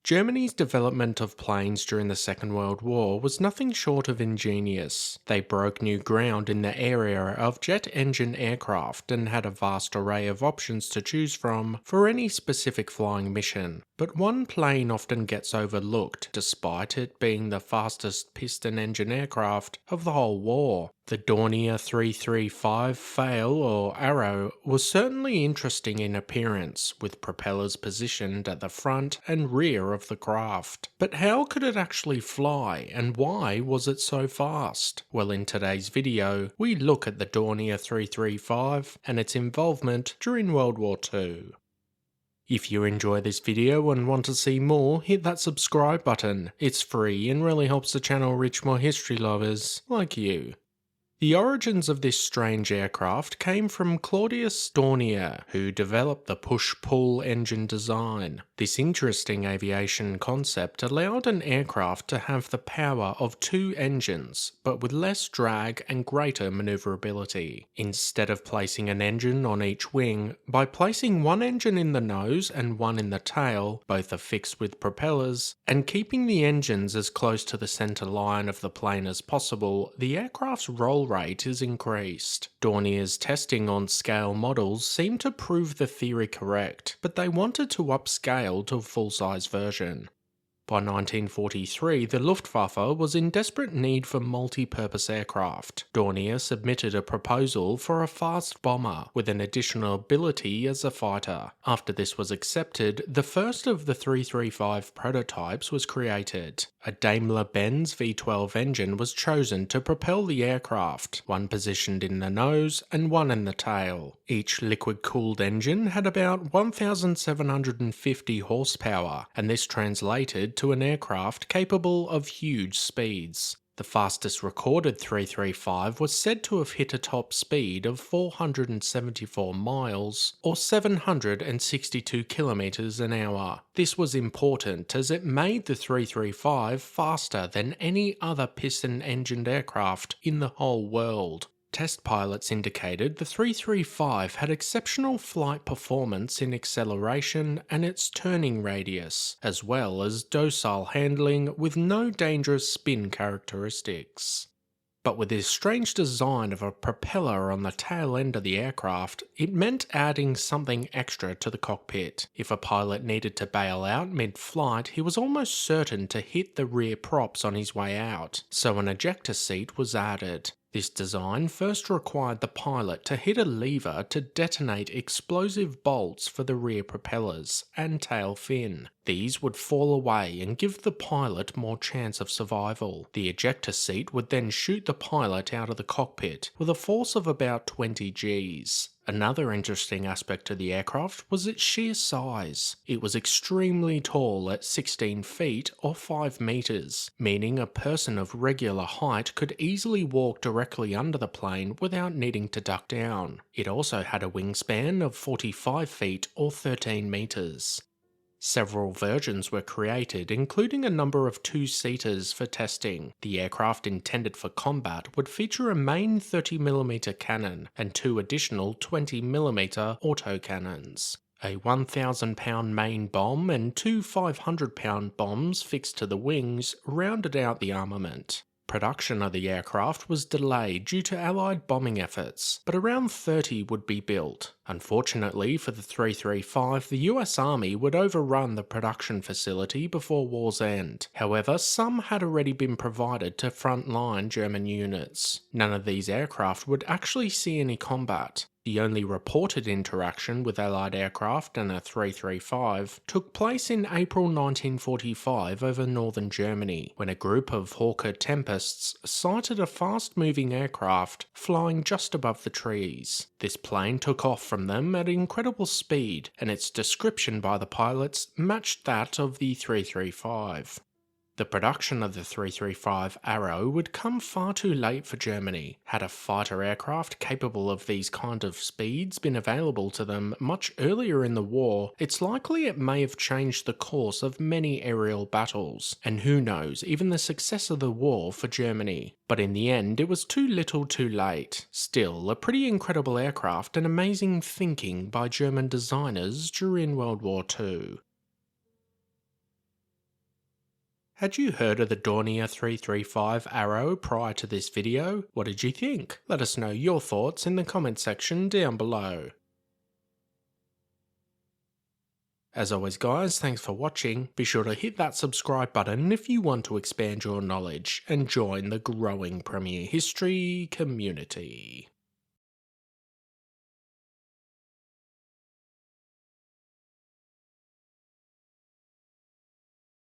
Germany's development of planes during the Second World War was nothing short of ingenious. They broke new ground in the area of jet engine aircraft and had a vast array of options to choose from for any specific flying mission. But one plane often gets overlooked, despite it being the fastest piston engine aircraft of the whole war. The Dornier 335 Pfeil or Arrow was certainly interesting in appearance, with propellers positioned at the front and rear of the craft. But how could it actually fly, and why was it so fast? Well, in today's video, we look at the Dornier 335 and its involvement during World War II. If you enjoy this video and want to see more, hit that subscribe button. It's free and really helps the channel reach more history lovers like you. The origins of this strange aircraft came from Claudius Dornier, who developed the push-pull engine design. This interesting aviation concept allowed an aircraft to have the power of two engines, but with less drag and greater maneuverability. Instead of placing an engine on each wing, by placing one engine in the nose and one in the tail, both affixed with propellers, and keeping the engines as close to the center line of the plane as possible, the aircraft's roll rate is increased. Dornier's testing on scale models seemed to prove the theory correct, but they wanted to upscale to a full-size version. By 1943, the Luftwaffe was in desperate need for multi-purpose aircraft. Dornier submitted a proposal for a fast bomber with an additional ability as a fighter. After this was accepted, the first of the 335 prototypes was created. A Daimler-Benz V12 engine was chosen to propel the aircraft, one positioned in the nose and one in the tail. Each liquid-cooled engine had about 1,750 horsepower, and this translated to an aircraft capable of huge speeds. The fastest recorded 335 was said to have hit a top speed of 474 miles or 762 kilometers an hour. This was important as it made the 335 faster than any other piston-engined aircraft in the whole world. Test pilots indicated the 335 had exceptional flight performance in acceleration and its turning radius, as well as docile handling with no dangerous spin characteristics. But with this strange design of a propeller on the tail end of the aircraft, it meant adding something extra to the cockpit. If a pilot needed to bail out mid-flight, he was almost certain to hit the rear props on his way out, so an ejector seat was added. This design first required the pilot to hit a lever to detonate explosive bolts for the rear propellers and tail fin. These would fall away and give the pilot more chance of survival. The ejector seat would then shoot the pilot out of the cockpit with a force of about 20 Gs. Another interesting aspect to the aircraft was its sheer size. It was extremely tall at 16 feet or 5 meters, meaning a person of regular height could easily walk directly under the plane without needing to duck down. It also had a wingspan of 45 feet or 13 meters. Several versions were created, including a number of two-seaters for testing. The aircraft intended for combat would feature a main 30mm cannon and two additional 20mm autocannons. A 1,000-pound main bomb and two 500-pound bombs fixed to the wings rounded out the armament. Production of the aircraft was delayed due to Allied bombing efforts, but around 30 would be built. Unfortunately for the 335, the US Army would overrun the production facility before war's end. However, some had already been provided to frontline German units. None of these aircraft would actually see any combat. The only reported interaction with Allied aircraft and a 335 took place in April 1945 over northern Germany, when a group of Hawker Tempests sighted a fast-moving aircraft flying just above the trees. This plane took off from them at incredible speed, and its description by the pilots matched that of the 335. The production of the 335 Arrow would come far too late for Germany. Had a fighter aircraft capable of these kind of speeds been available to them much earlier in the war, it's likely it may have changed the course of many aerial battles, and who knows, even the success of the war for Germany. But in the end, it was too little too late. Still, a pretty incredible aircraft and amazing thinking by German designers during World War II. Had you heard of the Dornier 335 arrow prior to this video? What did you think? Let us know your thoughts in the comment section down below. As always guys, thanks for watching. Be sure to hit that subscribe button if you want to expand your knowledge and join the growing Premier History community.